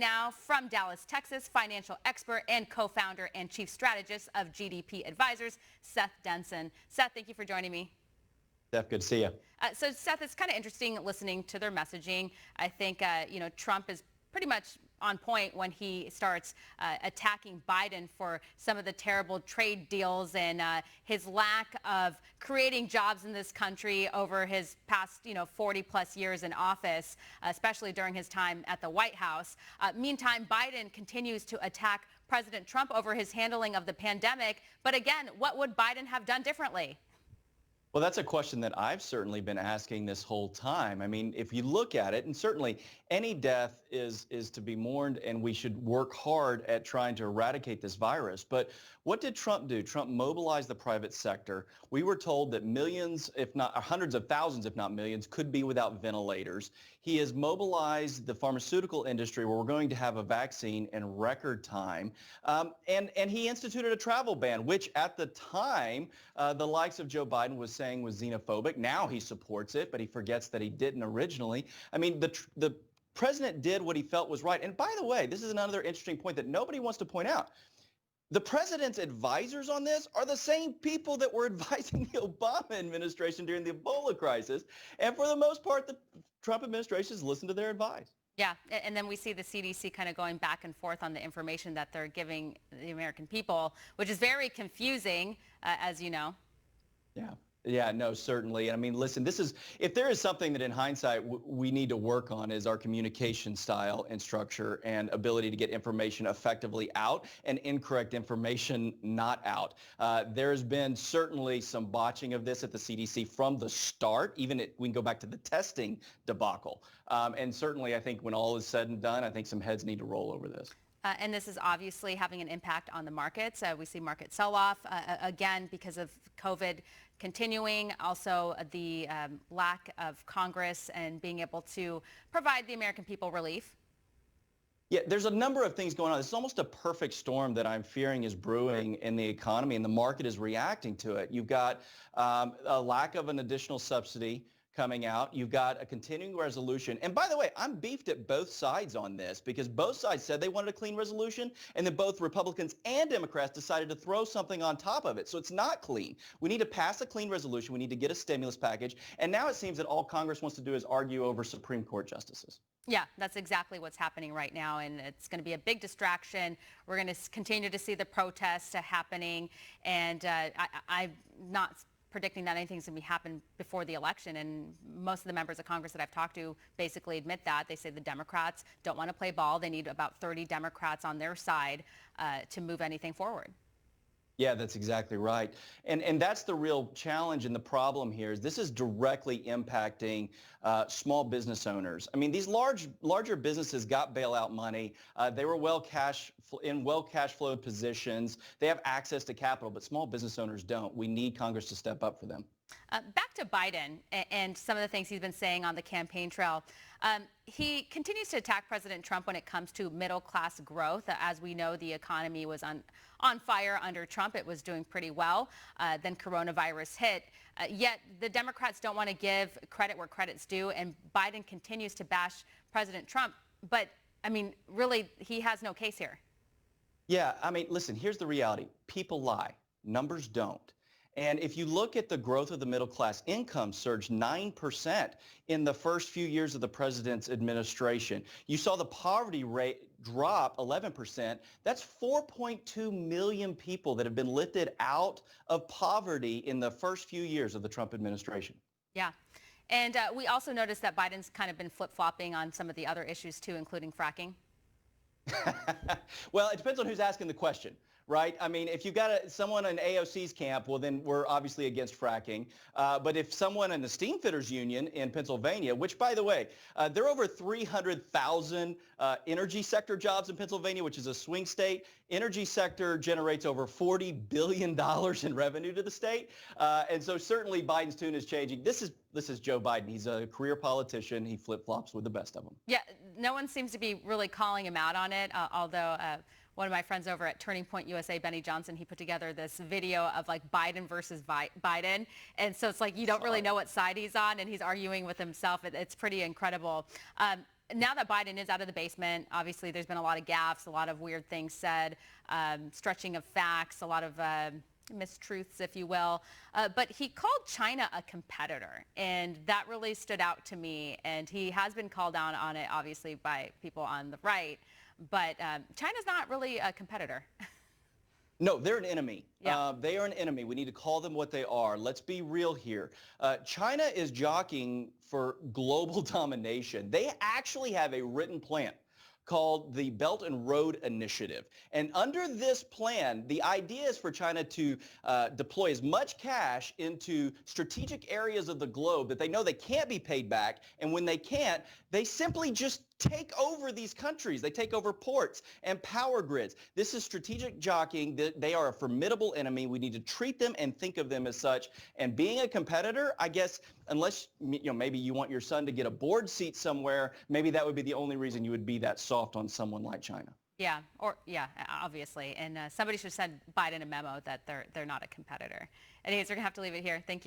now from Dallas, Texas, financial expert and co-founder and chief strategist of GDP Advisors, Seth Denson. Seth, thank you for joining me. Steph, good to see you. So, Seth, it's kind of interesting listening to their messaging. I think, Trump is pretty much on point when he starts attacking Biden for some of the terrible trade deals and his lack of creating jobs in this country over his past, 40 plus years in office, especially during his time at the White House. Meantime, Biden continues to attack President Trump over his handling of the pandemic. But again, what would Biden have done differently? Well, that's a question that I've certainly been asking this whole time. I mean, if you look at it, and certainly any death is to be mourned, and we should work hard at trying to eradicate this virus. But what did Trump do? Trump mobilized the private sector. We were told that millions, if not hundreds of thousands, if not millions, could be without ventilators. He has mobilized the pharmaceutical industry where we're going to have a vaccine in record time. And he instituted a travel ban, which at the time, the likes of Joe Biden was saying was xenophobic. Now he supports it, but he forgets that he didn't originally. I mean, the president did what he felt was right. And by the way, this is another interesting point that nobody wants to point out. The president's advisors on this are the same people that were advising the Obama administration during the Ebola crisis. And for the most part, the Trump administration has listened to their advice. Yeah, and then we see the CDC kind of going back and forth on the information that they're giving the American people, which is very confusing, as you know. Yeah. Yeah, no, certainly. I mean, listen, if there is something that in hindsight we need to work on is our communication style and structure and ability to get information effectively out and incorrect information not out. There's been certainly some botching of this at the CDC from the start. We can go back to the testing debacle. And certainly, I think when all is said and done, I think some heads need to roll over this. And this is obviously having an impact on the markets. We see market sell-off, again, because of COVID continuing, also the lack of Congress and being able to provide the American people relief. Yeah, there's a number of things going on. It's almost a perfect storm that I'm fearing is brewing in the economy, and the market is reacting to it. You've got a lack of an additional subsidy coming out. You've got a continuing resolution. And by the way, I'm beefed at both sides on this because both sides said they wanted a clean resolution, and then both Republicans and Democrats decided to throw something on top of it. So it's not clean. We need to pass a clean resolution. We need to get a stimulus package. And now it seems that all Congress wants to do is argue over Supreme Court justices. Yeah, that's exactly what's happening right now, and it's going to be a big distraction. We're going to continue to see the protests happening, and I'm not predicting that anything's going to happen before the election. And most of the members of Congress that I've talked to basically admit that. They say the Democrats don't want to play ball. They need about 30 Democrats on their side to move anything forward. Yeah, that's exactly right. And that's the real challenge and the problem here is this is directly impacting small business owners. I mean, these larger businesses got bailout money. They were well cash flowed positions. They have access to capital, but small business owners don't. We need Congress to step up for them. Back to Biden and some of the things he's been saying on the campaign trail. He continues to attack President Trump when it comes to middle-class growth. As we know, the economy was on fire under Trump. It was doing pretty well. Then coronavirus hit. Yet the Democrats don't want to give credit where credit's due, and Biden continues to bash President Trump. But, I mean, really, he has no case here. Yeah, I mean, listen, here's the reality. People lie. Numbers don't. And if you look at the growth of the middle class, income surged 9% in the first few years of the president's administration. You saw the poverty rate drop 11%. That's 4.2 million people that have been lifted out of poverty in the first few years of the Trump administration. Yeah. And we also noticed that Biden's kind of been flip-flopping on some of the other issues, too, including fracking. Well, it depends on who's asking the question, right? I mean, if you've got someone in AOC's camp, well, then we're obviously against fracking. But if someone in the Steamfitters Union in Pennsylvania, which, by the way, there are over 300,000 energy sector jobs in Pennsylvania, which is a swing state. Energy sector generates over $40 billion in revenue to the state. And so certainly Biden's tune is changing. This is Joe Biden. He's a career politician. He flip-flops with the best of them. Yeah, no one seems to be really calling him out on it, although one of my friends over at Turning Point USA, Benny Johnson, he put together this video of like Biden versus Biden. And so it's like you don't really know what side he's on, and he's arguing with himself. It's pretty incredible. Now that Biden is out of the basement, obviously there's been a lot of gaffes, a lot of weird things said, stretching of facts, a lot of mistruths, if you will. But he called China a competitor, and that really stood out to me. And he has been called out on it, obviously, by people on the right. But China's not really a competitor. No, they're an enemy. Yeah. They are an enemy. We need to call them what they are. Let's be real here. China is jockeying for global domination. They actually have a written plan called the Belt and Road Initiative. And under this plan, the idea is for China to deploy as much cash into strategic areas of the globe that they know they can't be paid back. And when they can't, they simply just take over these countries. They take over ports and power grids. This is strategic jockeying. They are a formidable enemy. We need to treat them and think of them as such. And being a competitor, I guess, unless maybe you want your son to get a board seat somewhere, maybe that would be the only reason you would be that soft on someone like China. Yeah, obviously. And somebody should send Biden a memo that they're not a competitor. Anyways, we're going to have to leave it here. Thank you.